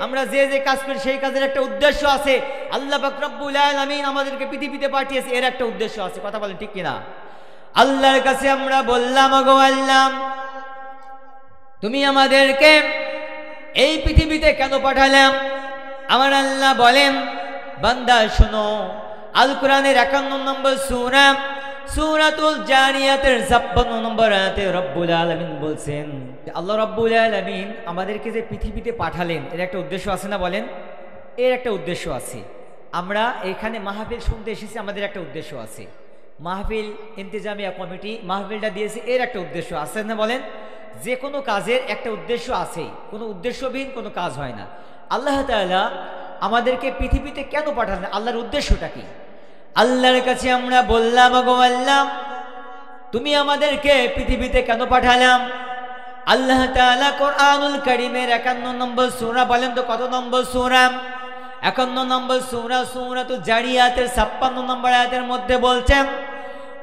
আমরা যে যে কাজ করি সেই কাজের একটা উদ্দেশ্য আছে। আল্লাহ পাক রব্বুল আলামিন আমাদেরকে পৃথিবীতে পাঠিয়েছে, এর একটা উদ্দেশ্য আছে। কথা বলেন ঠিক কিনা? আল্লাহর কাছে আমরা বললাম, ওগো আল্লাহ, তুমি আমাদেরকে এই পৃথিবীতে কেন পাঠালাম? আমার আল্লাহ বলেন, বান্দা শোনো, আল কোরআনের 51 নম্বর সূরা সূরাতুল জারিয়াতের 56 নম্বর আয়াতে রব্বুল আলামিন বলছেন, আল্লাহ রব্বুল আলামিন আমাদেরকে যে পৃথিবীতে পাঠালেন এর একটা উদ্দেশ্য আছে না? বলেন, এর একটা উদ্দেশ্য আছে। আমরা এখানে মাহফিল শুনতে এসেছি, আমাদের একটা উদ্দেশ্য আছে। মাহফিল ইন্তেজামিয়া কমিটি মাহফিলটা দিয়েছে, এর একটা উদ্দেশ্য আছে না? বলেন, যে কোনো কাজের একটা উদ্দেশ্য আছেই, কোনো উদ্দেশ্যবিহীন কোনো কাজ হয় না। আল্লাহ তাআলা আমাদেরকে পৃথিবীতে কেন পাঠালেন, আল্লাহর উদ্দেশ্যটা কি? আল্লাহর কাছে আমরা বললাম, ওগো আল্লাহ, তুমি আমাদেরকে পৃথিবীতে কেন পাঠালাম? আল্লাহ তাআলা কোরআনুল কারীমের 51 নম্বর সূরা, বলেন তো কত নম্বর সূরা? 51 নম্বর সূরা সূরাতুল জারিয়াতের 56 নম্বর আয়াতের মধ্যে বলছেন,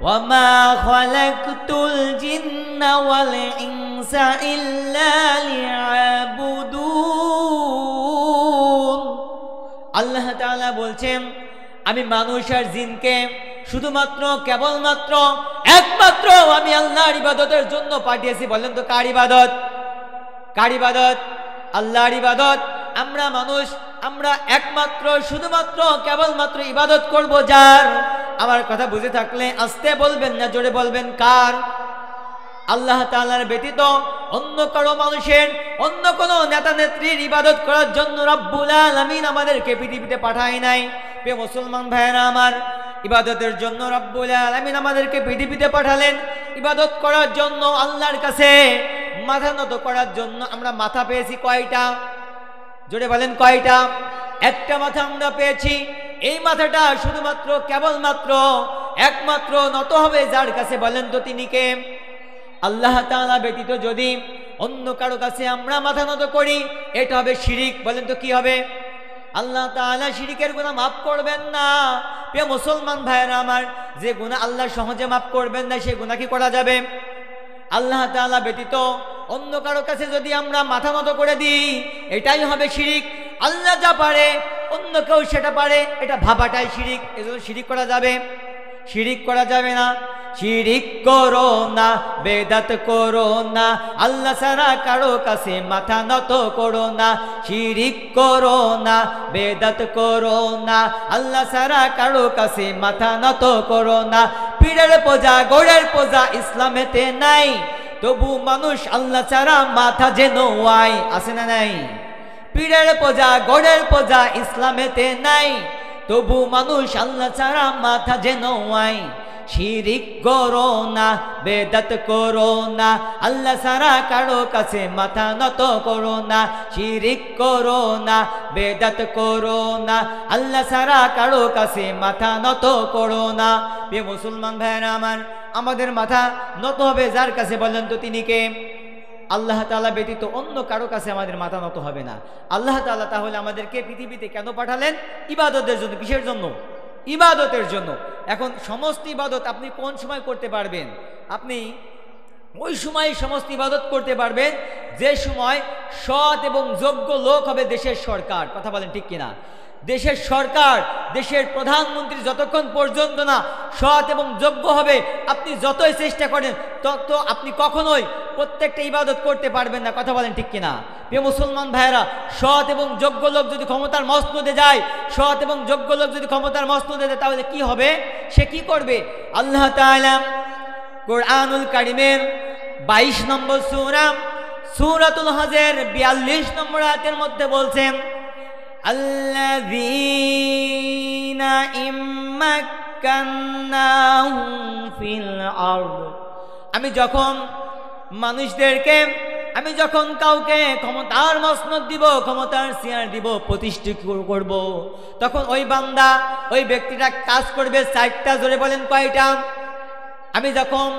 ওয়ামা খালাকতুল জিন্না ওয়াল ইনসা ইল্লা লিয়াবুদুন। আল্লাহ তাআলা বলছেন, আমি মানুষ আর জিনকে শুধুমাত্র কেবলমাত্র একমাত্র আমি আল্লাহর ইবাদতের জন্য পাঠিয়েছি। বলেন তো কার ইবাদত? কার ইবাদত? আল্লাহর ইবাদত। আমরা মানুষ, আমরা একমাত্র শুধুমাত্র কেবলমাত্র ইবাদত করব যার। আমার কথা বুঝে থাকলে আস্তে বলবেন না, জোরে বলবেন, কার? আল্লাহ তাআলার ব্যতীত অন্য কারো মানুষের, অন্য কোনো নেতা নেত্রীর ইবাদত করার জন্য রব্বুল আলামিন আমাদেরকে পৃথিবীতে পাঠায় নাই। প্রিয় মুসলমান ভাইয়েরা আমার, ইবাদতের জন্য রব্বুল আলামিন আমাদেরকে পৃথিবীতে পাঠালেন, ইবাদত করার জন্য, আল্লাহর কাছে মাথা নত করার জন্য। আমরা মাথা পেয়েছি কয়টা? জোরে বলেন, কয়টা? একটা মাথা আমরা পেয়েছি। এই মাথাটা শুধুমাত্র কেবলমাত্র একমাত্র নত হবে যার কাছে। বলেন তো তিনি কে? আল্লাহ তাআলা ব্যতীত যদি অন্য কারো কাছে আমরা মাথা নত করি, এটা হবে শিরিক। বলেন তো কি হবে? আল্লাহ তাআলা শিরিকের গুনাহ মাফ করবেন না। প্রিয় মুসলমান ভাইয়েরা আমার, যে গুনাহ আল্লাহ সহজে মাফ করবেন না, সে গুনাহ কি করা যাবে? আল্লাহ তাআলা ব্যতীত অন্য কারো কাছে যদি আমরা মাথা নত করে দিই, এটাই হবে শিরিক। আল্লাহ যা পারে অন্য কেউ সেটা পারে, এটা ভাবাটাই শিরিক। এজন্য শিরিক করা যাবে? শিরিক করা যাবে না। শিরিক করো না, বেদাত করো না, আল্লাহ ছাড়া কারো কাছে মাথা নত করো না। শিরিক করো না, বেদাত করো না, আল্লাহ ছাড়া কারো কাছে মাথা নত করো না। পীরের পূজা, গৌরের পূজা ইসলামেতে নাই, তবু মানুষ আল্লাহ ছাড়া মাথা যেন ওয়াই। আছে না নাই? পীরের পূজা, গৌরের পূজা ইসলামেতে নাই, তবু মানুষ আল্লাহ ছাড়া মাথা যেন ওয়াই। শিরিক করো না, বেদাত করো না, আল্লাহ ছাড়া কারো কাছে মাথা নত করো না। শিরিক করো না, বেদাত করো না, আল্লাহ ছাড়া কারো কাছে মাথা নত করো না। প্রিয় মুসলমান ভাইয়েরা আমার, আমাদের মাথা নত হবে যার কাছে। বলেন তো তিনি কে? আল্লাহ তাআলা ব্যতীত অন্য কারো কাছে আমাদের মাথা নত হবে না। আল্লাহ তাআলা তাহলে আমাদেরকে পৃথিবীতে কেন পাঠালেন? ইবাদতের জন্য। কিসের জন্য? ইবাদতের জন্য। এখন সমস্ত ইবাদত আপনি কোন সময় করতে পারবেন? আপনি ওই সময় সমস্ত ইবাদত করতে পারবেন যে সময় সৎ এবং যোগ্য লোক হবে দেশের সরকার। কথা বলেন ঠিক কিনা? দেশের সরকার, দেশের প্রধানমন্ত্রী যতক্ষণ পর্যন্ত না সৎ এবং যোগ্য হবে, আপনি যতই চেষ্টা করেন তত আপনি কখনোই প্রত্যেকটা ইবাদত করতে পারবেন না। কথা বলেন ঠিক কিনা? প্রিয় মুসলমান ভাইয়েরা, সৎ এবং যোগ্য লোক যদি ক্ষমতার মসনদে যায়, সৎ এবং যোগ্য লোক যদি ক্ষমতার মসনদে যায়, তাহলে কি হবে? সে কি করবে? আল্লাহ তাআলা কোরআনুল কারীমের 22 নম্বর সূরা সূরাতুল হজের 42 নম্বর আয়াতের মধ্যে বলছেন, আল্লাযীনা ইম্মাক্কান্নাহুম ফিল আরদ। আমি যখন মানুষদেরকে, আমি যখন কাউকে ক্ষমতার মসনদ দিব, ক্ষমতার চেয়ার দিব, প্রতিষ্ঠিত করব, তখন ওই বান্দা, ওই ব্যক্তিটা কাজ করবে 4টা। জোরে বলেন কয়টা? আমি যখন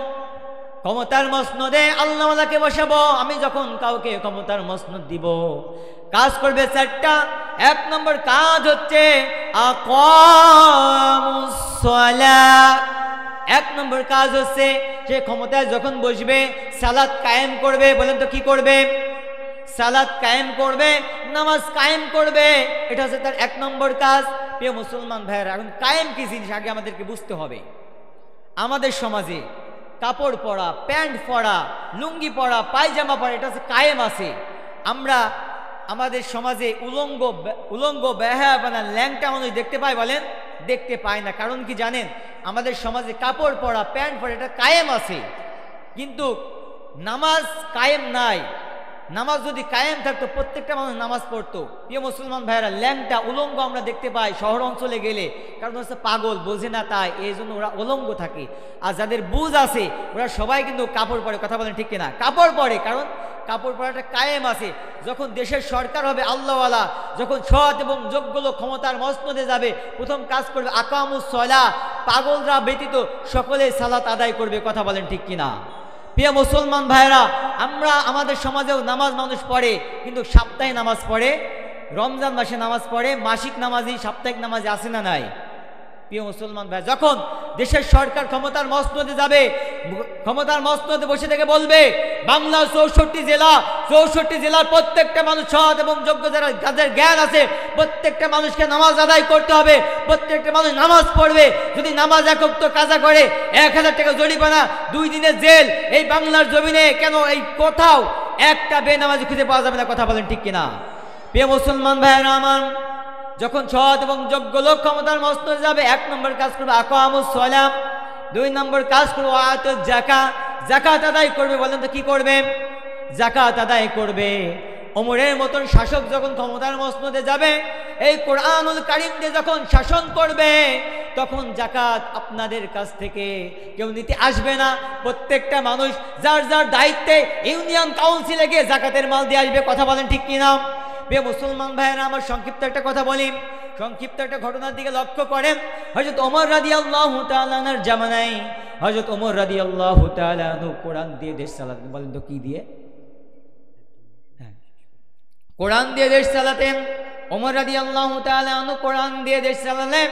ক্ষমতার মসনদে আল্লাহওয়ালাকে বসাবো, আমি যখন কাউকে ক্ষমতার মসনদ দিব, কাজ করবে 4টা। 1 নম্বর কাজ হচ্ছে আকামুস সালাত। 1 নম্বর কাজ হচ্ছে সে ক্ষমতায় যখন বসবে সালাত কায়েম করবে। বলেন তো কি করবে? সালাত কায়েম করবে, নামাজ কায়েম করবে, এটা হচ্ছে তার 1 নম্বর কাজ। প্রিয় মুসলমান ভাইয়েরা, এখন কায়েম কি জিনিস আগে আমাদেরকে বুঝতে হবে। আমাদের সমাজে কাপড় পরা, প্যান্ট পরা, লুঙ্গি পরা, পায়জামা পরা, এটা হচ্ছে কায়েম আছে। আমরা আমাদের সমাজে উলঙ্গ বেহায়াপনা ল্যাংটা মানুষ দেখতে পাই? বলেন, দেখতে পায় না। কারণ কি জানেন? আমাদের সমাজে কাপড় পরা, প্যান্ট পরা, এটা কায়েম আছে, কিন্তু নামাজ কায়েম নাই। নামাজ যদি কায়েম থাকতো প্রত্যেকটা মানুষ নামাজ পড়তো। প্রিয় মুসলমান ভাইয়েরা, ল্যাংটা উলঙ্গ আমরা দেখতে পাই শহর অঞ্চলে গেলে, কারণ হচ্ছে পাগল, বোঝে না, তাই এই জন্য ওরা উলঙ্গ থাকে। আর যাদের বুঝ আছে ওরা সবাই কিন্তু কাপড় পরে। কথা বলেন ঠিক কিনা? কাপড় পরে, কারণ কাপড় পরাটা কায়েম আছে। যখন দেশের সরকার হবে আল্লাহওয়ালা, যখন সৎ এবং যোগ্য লোক ক্ষমতার মসনদে যাবে, প্রথম কাজ করবে আকামুস সালাহ, পাগলরা ব্যতীত সকলে সালাত আদায় করবে। কথা বলেন ঠিক কিনা? প্রিয় মুসলমান ভাইরা, আমরা আমাদের সমাজেও নামাজ মানুষ পড়ে, কিন্তু সাপ্তাহিক নামাজ পড়ে, রমজান মাসে নামাজ পড়ে, মাসিক নামাজই সাপ্তাহিক নামাজে আসে না নাই? প্রিয় মুসলমান ভাই, যখন দেশের সরকার ক্ষমতার মসনদে যাবে, ক্ষমতার মসনদে বসে থেকে বলবে বাংলার 64 জেলার প্রত্যেকটা মানুষ সৎ এবং যোগ্য যাদের জ্ঞান আছে প্রত্যেকটা মানুষকে নামাজ আদায় করতে হবে, প্রত্যেকটা মানুষ নামাজ পড়বে। যদি নামাজ একক তো কাজা করে 1000 টাকা জরিমানা, 2 দিনের জেল। এই বাংলার জমিনে কেন এই কোথাও একটা বেনামাজি খুঁজে পাওয়া যাবে না? কথা বলেন ঠিক কিনা? প্রিয় মুসলমান ভাইয়েরা আমার, যখন সৎ এবং যোগ্য লোক ক্ষমতার মসনদে যাবে, 1 নম্বর কাজ করবে আকামুস সালাহ, 2 নম্বর কাজ করবে আতুজ যাকাত, যাকাত আদায় করবে। বলেন তো কি করবে? যাকাত আদায় করবে। ওমরের মতন শাসক যখন ক্ষমতার মসনদে যাবে, এই কোরআনুল কারীম দিয়ে যখন শাসন করবে, তখন যাকাত আপনাদের কাছ থেকে কেউ নিতে আসবে না। প্রত্যেকটা মানুষ যার যার দায়িত্বে ইউনিয়ন কাউন্সিলে গিয়ে যাকাতের মাল দিয়ে আসবে। কথা বলেন ঠিক কিনা? প্রিয় মুসলমান ভাইয়েরা আমার, সংক্ষিপ্ত একটা কথা বলি, সংক্ষিপ্ত একটা ঘটনার দিকে লক্ষ্য করেন। হযরত ওমর রাদিয়াল্লাহু তাআলা আনহুর জামানায় হযরত ওমর রাদিয়াল্লাহু তাআলা আনহু কোরআন দিয়ে দেশ চালাতেন। বলেন তো কি দিয়ে? হ্যাঁ, কোরআন দিয়ে দেশ চালাতেন। ওমর রাদিয়াল্লাহু তাআলা আনহু কোরআন দিয়ে দেশ চালালেন।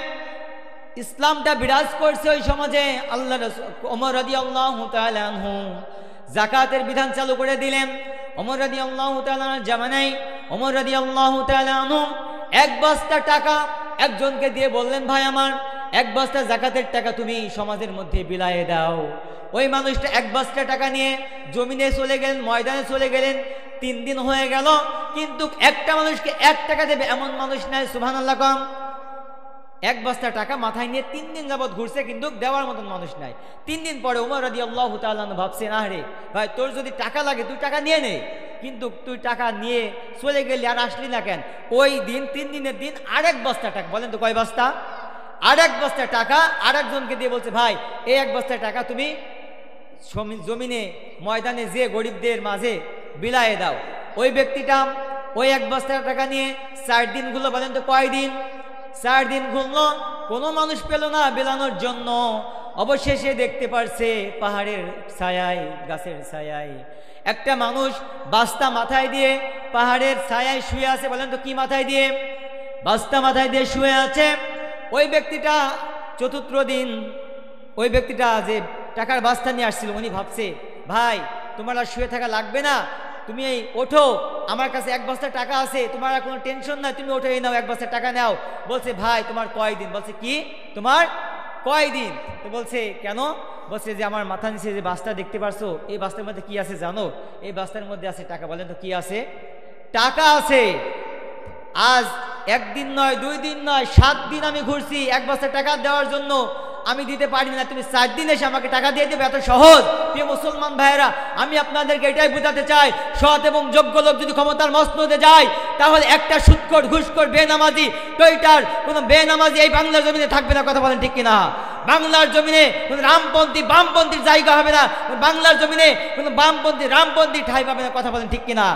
ইসলামটা বিরাজ করছে ওই সমাজে। আল্লাহ রাসূল ওমর রাদিয়াল্লাহু তাআলা আনহু যাকাতের বিধান চালু করে দিলেন। ওমর রাদিয়াল্লাহু তাআলা জামানায় ওমর রাদিয়াল্লাহু তাআলা আনহু 1 বস্তা টাকা একজনকে দিয়ে বললেন, ভাই আমার 1 বস্তা যাকাতের টাকা তুমি সমাজের মধ্যে বিলায়ে দাও। ওই মানুষটা 1 বস্তা টাকা নিয়ে জমিনে চলে গেলেন, ময়দানে চলে গেলেন। 3 দিন হয়ে গেল, কিন্তু একটা মানুষকে 1 টাকা দেবে এমন মানুষ নাই। সুবহানাল্লাহ কম। 1 বস্তা টাকা মাথায় নিয়ে 3 দিন যাবৎ ঘুরছে, কিন্তু দেওয়ার মতন মানুষ নাই। 3 দিন পরে ওমর রাদিয়াল্লাহু তাআলা ভাবছেন, আরে ভাই, তোর যদি টাকা লাগে তুই টাকা নিয়ে নে, কিন্তু তুই টাকা নিয়ে চলে গেলি আর আসলি না কেন? ওই দিন 3 দিনের দিন আরেক বস্তা টাকা। বলেন তো কয় বস্তা? আরেক বস্তা টাকা আরেকজনকে দিয়ে বলছে, ভাই এই 1 বস্তা টাকা তুমি জমিনে ময়দানে যে গরিবদের মাঝে বিলায়ে দাও। ওই ব্যক্তিটা ওই 1 বস্তা টাকা নিয়ে 4 দিন ঘুরলো। বলেন তো কয় দিন? 4 দিন ঘুরলো, কোনো মানুষ পেল না বিলানোর জন্য। অবশেষে দেখতে পারছে পাহাড়ের ছায়ায়, গাছের ছায়ায় একটা মানুষ বস্তা মাথায় দিয়ে পাহাড়ের ছায়ায় শুয়ে আছে। বলেন তো কি মাথায় দিয়ে? বস্তা মাথায় দিয়ে শুয়ে আছে। ওই ব্যক্তিটা 4th দিন, ওই ব্যক্তিটা যে টাকার বস্তা নিয়ে আসছিল, উনি ভাবছে, ভাই তোমার আর শুয়ে থাকা লাগবে না, তুমি এই ওঠো, আমার কাছে 1 বস্তা টাকা আছে, তোমার আর কোনো টেনশন নাই, তুমি ওঠে নাও, 1 বস্তা টাকা নাও। বলছে, ভাই তোমার কয় দিন? বলছে, কি তোমার কয় দিন? তো বলছে, কেন? বলছে যে আমার মাথা নিচে যে বস্তা দেখতে পারছো, এই বস্তার মধ্যে কি আছে জানো? এই বস্তার মধ্যে আছে টাকা। বলেন তো কি আছে? টাকা আছে। আজ 1 দিন নয়, 2 দিন নয়, 7 দিন আমি ঘুরছি 1 বস্তা টাকা দেওয়ার জন্য, আমি দিতে পারি না, তুমি 4 দিন এসে আমাকে টাকা দিয়ে দেবে? এত সহজ? প্রিয় মুসলমান ভাইয়েরা, আমি আপনাদেরকে এটাই বোঝাতে চাই, সৎ এবং যোগ্য লোক যদি ক্ষমতার মসনদে যায়, তাহলে একটা সুদখোর, ঘুষখোর, বেনামাজি, টইটার কোনো বেনামাজি এই বাংলার জমিনে থাকবে না। কথা বলেন ঠিক কিনা? বাংলার জমিনে কোনো রামপন্থী বামপন্থীর জায়গা হবে না, বাংলার জমিনে কোনো বামপন্থী রামপন্থী ঠাঁই পাবে না। কথা বলেন ঠিক কিনা?